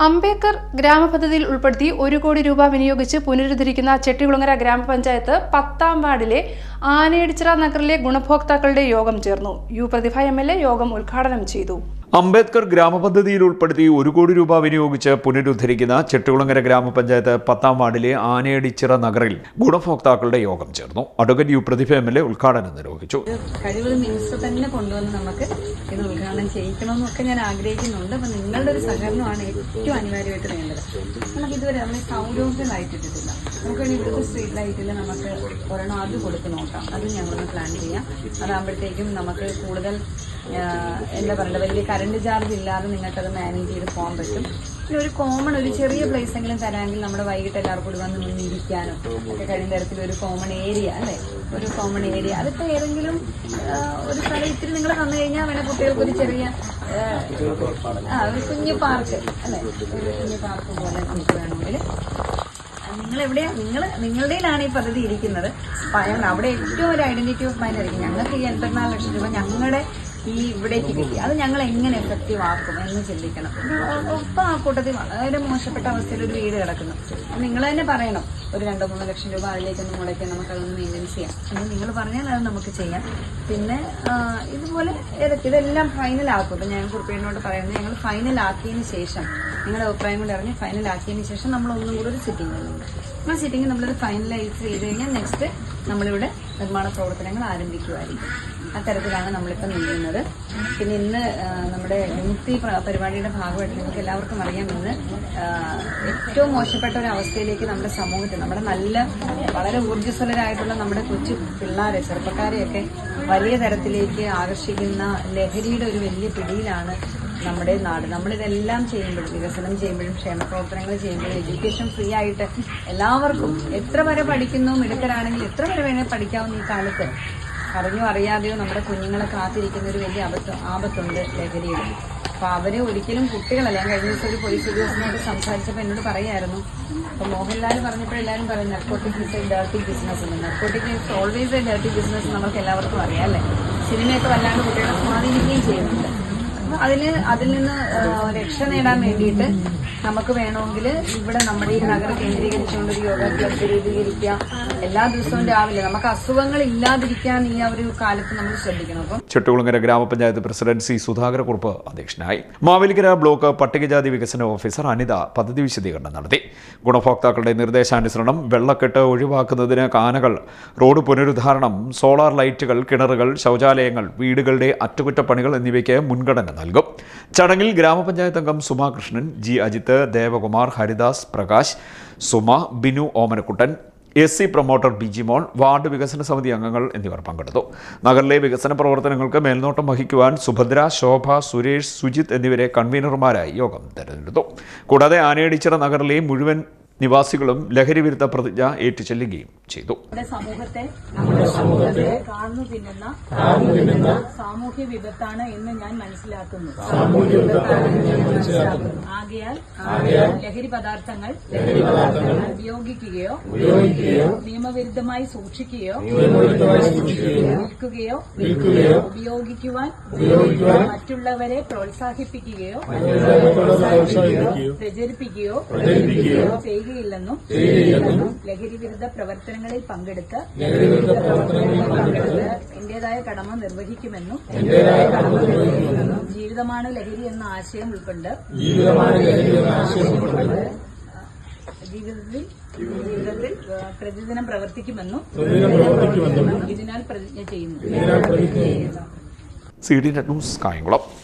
അംബേദ്കർ ഗ്രാമപദ്ധതിയിൽ ഉൾപ്പെടുത്തി 1 കോടി രൂപ വിനിയോഗിച്ച് പുനരുദ്ധരിക്കുന്ന ചെട്ടികുളങ്ങര ഗ്രാമപഞ്ചായത്ത് 10ാം വാർഡിലെ ആനയടിച്ചിറ നഗറിലെ ഗുണഭോക്താക്കളുടെ യോഗം ചേർന്നു. യു പ്രതിഭ MLA യോഗം ഉദ്ഘാടനം ചെയ്തു. അംബേദ്കർ ഗ്രാമപദ്ധതിയിൽ ഉൾപ്പെടുത്തി 1 കോടി രൂപ വിനിയോഗിച്ച് പുനരുദ്ധരിക്കുന്ന ചെട്ടികുളങ്ങര ഗ്രാമപഞ്ചായത്ത് 10ാം വാർഡിലെ ആനയടിച്ചിറ നഗറിൽ ഗുണഭോക്താക്കളുടെ യോഗം ചേർന്നു. അഡ്വക്കേറ്റ് യു പ്രതിഭ MLA ഉദ്ഘാടനം നിർവഹിച്ചു. കഴിവുകൾ മിനിസ്റ്റർ തന്നെ കൊണ്ടുവന്ന് നമുക്ക് ഇത് ഉദ്ഘാടനം ചെയ്യിക്കണമെന്നൊക്കെ ഞാൻ ആഗ്രഹിക്കുന്നുണ്ട്. അപ്പം നിങ്ങളുടെ ഒരു സഹകരണമാണ് ഏറ്റവും അനിവാര്യമായിട്ട് വേണ്ടത്. നമുക്ക് ഇതുവരെ നമ്മൾ സൗരോർജ്ജ ലൈറ്റ് ഇട്ടിട്ടില്ല. നമുക്ക് വേണ്ടി ഇവിടുത്തെ സ്ട്രീറ്റ് ലൈറ്റിൽ നമുക്ക് ഒരെണ്ണം അത് കൊടുത്ത് നോക്കാം. അത് ഞങ്ങളൊന്ന് പ്ലാൻ ചെയ്യാം. അതാകുമ്പോഴത്തേക്കും നമുക്ക് കൂടുതൽ എന്താ പറയുക, വലിയ കറണ്ട് ചാർജ് ഇല്ലാതെ നിങ്ങൾക്കത് മാനേജ് ചെയ്ത് പോകാൻ പറ്റും. പിന്നെ ഒരു കോമൺ ഒരു ചെറിയ പ്ലേസ് എങ്കിലും തരാമെങ്കിൽ നമ്മുടെ വൈകിട്ട് എല്ലാവർക്കും കൂടി വന്ന് മുന്നിരിക്കാനും ഒക്കെ കഴിയുന്ന തരത്തിൽ ഒരു കോമൺ ഏരിയ, അല്ലേ, ഒരു കോമൺ ഏരിയ. അതിപ്പോൾ ഏതെങ്കിലും ഒരു സ്ഥലം ഇത്തിരി നിങ്ങൾ വന്നു കഴിഞ്ഞാൽ വേണേൽ കുട്ടികൾക്ക് ഒരു ചെറിയ ഒരു കുഞ്ഞു പാർക്ക്, അല്ലേ, ഒരു കുഞ്ഞു പാർക്ക് പോലെ നമുക്ക് വേണമെങ്കിൽ നിങ്ങളുടെയിലാണ് ഈ പദ്ധതി ഇരിക്കുന്നത്. അവിടെ ഏറ്റവും ഒരു ഐഡന്റിറ്റി ഓഫ് മൈൻഡ് ആയിരിക്കും. ഞങ്ങൾക്ക് ഈ 84 ലക്ഷം രൂപ ഞങ്ങളുടെ ഈ ഇവിടേക്ക് കിട്ടി, അത് ഞങ്ങൾ എങ്ങനെ എഫക്റ്റീവ് ആക്കും എന്ന് ചിന്തിക്കണം. ഒപ്പം ആ കൂട്ടത്തിൽ വളരെ മോശപ്പെട്ട അവസ്ഥയിൽ ഒരു വീട് കിടക്കുന്നു. നിങ്ങൾ തന്നെ പറയണം, ഒരു 2-3 ലക്ഷം രൂപ അതിലേക്കൊന്ന് മുടക്കി നമുക്കതൊന്ന് മെയിൻറ്റെയിൻ ചെയ്യാം എന്ന് നിങ്ങൾ പറഞ്ഞാൽ അത് നമുക്ക് ചെയ്യാം. പിന്നെ ഇതുപോലെ ഇതെല്ലാം ഫൈനലാക്കും. ഇപ്പം ഞാൻ കുറിപ്പിനോട് പറയുന്നത്, ഞങ്ങൾ ഫൈനലാക്കിയതിന് ശേഷം നിങ്ങളുടെ അഭിപ്രായം കൊണ്ട് അറിഞ്ഞ് ഫൈനലാക്കിയതിന് ശേഷം നമ്മൾ ഒന്നും കൂടെ ഒരു സിറ്റിംഗ് വരുന്നുണ്ട്. ആ സിറ്റിംഗ് നമ്മളത് ഫൈനലൈസ് ചെയ്ത് കഴിഞ്ഞാൽ നെക്സ്റ്റ് നമ്മളിവിടെ നിർമ്മാണ പ്രവർത്തനങ്ങൾ ആരംഭിക്കുമായിരിക്കും. അത്തരത്തിലാണ് നമ്മളിപ്പോൾ നീങ്ങുന്നത്. പിന്നെ ഇന്ന് നമ്മുടെ വിമുക്തി പരിപാടിയുടെ ഭാഗമായിട്ട് നിങ്ങൾക്ക് എല്ലാവർക്കും അറിയാം, ഇന്ന് ഏറ്റവും മോശപ്പെട്ട ഒരു അവസ്ഥയിലേക്ക് നമ്മുടെ സമൂഹത്തിൽ, നമ്മുടെ വളരെ ഊർജ്ജസ്വലരായിട്ടുള്ള നമ്മുടെ കൊച്ചു പിള്ളേരെ, ചെറുപ്പക്കാരെയൊക്കെ വലിയ തരത്തിലേക്ക് ആകർഷിക്കുന്ന ലഹരിയുടെ ഒരു വലിയ പിടിയിലാണ് നമ്മുടെ നാട്. നമ്മളിതെല്ലാം ചെയ്യുമ്പോഴും, വികസനം ചെയ്യുമ്പോഴും, ക്ഷേമപ്രവർത്തനങ്ങൾ ചെയ്യുമ്പോഴും, എഡ്യൂക്കേഷൻ ഫ്രീ ആയിട്ട് എല്ലാവർക്കും എത്ര വരെ പഠിക്കുന്നു, മിടുക്കരാണെങ്കിൽ എത്ര വരെ വേണേൽ പഠിക്കാവുന്ന ഈ കാലത്ത് അറിഞ്ഞോ അറിയാതെയോ നമ്മുടെ കുഞ്ഞുങ്ങളെ കാത്തിരിക്കുന്ന ഒരു വലിയ ആപത്തുണ്ട് ലഹരിയിൽ. അപ്പോൾ അവരെ ഒരിക്കലും കുട്ടികളല്ല. ഞാൻ കഴിഞ്ഞ ദിവസം ഒരു പോലീസ് ഉദ്യോഗസ്ഥനോട് സംസാരിച്ചപ്പോൾ എന്നോട് പറയായിരുന്നു, അപ്പോൾ മോഹൻലാൽ പറഞ്ഞപ്പോൾ എല്ലാവരും പറയും narcotic is a dirty business എന്ന്. Narcotic is always a dirty business നമുക്ക് എല്ലാവർക്കും അറിയാം, അല്ലേ. സിനിമയൊക്കെ വല്ലാണ്ട് കുട്ടികളെ സ്വാധീനിക്കുകയും ചെയ്യുന്നുണ്ട്. അതിൽ നിന്ന് രക്ഷ നേടാൻ വേണ്ടിയിട്ട് നമുക്ക് വേണമെങ്കിൽ ഇവിടെ നമ്മുടെ ഈ നഗരം കേന്ദ്രീകരിച്ചുകൊണ്ട് ഒരു യോഗ ക്ലബ്ബ് രൂപീകരിക്കുക. എല്ലാ ദിവസവും രാവിലെ നമുക്ക് അസുഖങ്ങൾ ഇല്ലാതിരിക്കാൻ ഈ ഒരു കാലത്ത് നമ്മൾ ശ്രദ്ധിക്കണം. അപ്പം ചെട്ടികുളങ്ങര ഗ്രാമപഞ്ചായത്ത് പ്രസിഡന്റ് സി സുധാകരക്കുറുപ്പ് അധ്യക്ഷനായി. മാവേലിക്കര ബ്ലോക്ക് പട്ടികജാതി വികസന ഓഫീസർ അനിത പദ്ധതി വിശദീകരണം നടത്തി. ഗുണഭോക്താക്കളുടെ നിർദ്ദേശാനുസരണം വെള്ളക്കെട്ട് ഒഴിവാക്കുന്നതിന് കാനകൾ, റോഡ് പുനരുദ്ധാരണം, സോളാർ ലൈറ്റുകൾ, കിണറുകൾ, ശൗചാലയങ്ങൾ, വീടുകളുടെ അറ്റകുറ്റപ്പണികൾ എന്നിവയ്ക്ക് മുൻഗണന നൽകും. ചടങ്ങിൽ ഗ്രാമപഞ്ചായത്ത് അംഗം Suma Krishnan, G Ajith, Devakumar, Haridas, Prakash, Suma, Binu Omanakuttan, SC promoter BG മോൾ, വാർഡ് വികസന സമിതി അംഗങ്ങൾ എന്നിവർ പങ്കെടുത്തു. നഗറിലെ വികസന പ്രവർത്തനങ്ങൾക്ക് മേൽനോട്ടം വഹിക്കുവാൻ സുഭദ്ര, ശോഭ, സുരേഷ്, സുജിത് എന്നിവരെ കൺവീനർമാരായി യോഗം തെരഞ്ഞെടുത്തു. കൂടാതെ ആനയടിച്ചിറ നഗറിലെ മുഴുവൻ നിവാസികളും ലഹരി വിരുദ്ധ പ്രതിജ്ഞ ഏറ്റുചൊല്ലുകയും ചെയ്തു. നമ്മുടെ സമൂഹത്തെ കാർന്നു തിന്നുന്ന സാമൂഹ്യ വിപത്താണ് എന്ന് ഞാൻ മനസ്സിലാക്കുന്നു. ആകയാൽ ലഹരി പദാർത്ഥങ്ങൾ ഉപയോഗിക്കുകയോ നിയമവിരുദ്ധമായി സൂക്ഷിക്കുകയോ വിൽക്കുകയോ ഉപയോഗിക്കുവാൻ മറ്റുള്ളവരെ പ്രോത്സാഹിപ്പിക്കുകയോ പ്രചരിപ്പിക്കുകയോ ചെയ്യുകയില്ലെന്നും ലഹരി വിരുദ്ധ പ്രവർത്തനങ്ങളിൽ പങ്കെടുത്ത് എന്റേതായ കടമ നിർവഹിക്കുമെന്നും ജീവിതമാണ് ലഹരി എന്ന ആശയം ഉൾക്കൊണ്ട് ജീവിതത്തിൽ പ്രതിദിനം പ്രവർത്തിക്കുമെന്നും ഇതിനാൽ പ്രതിജ്ഞ ചെയ്യുന്നു. CD news Kayamkulam.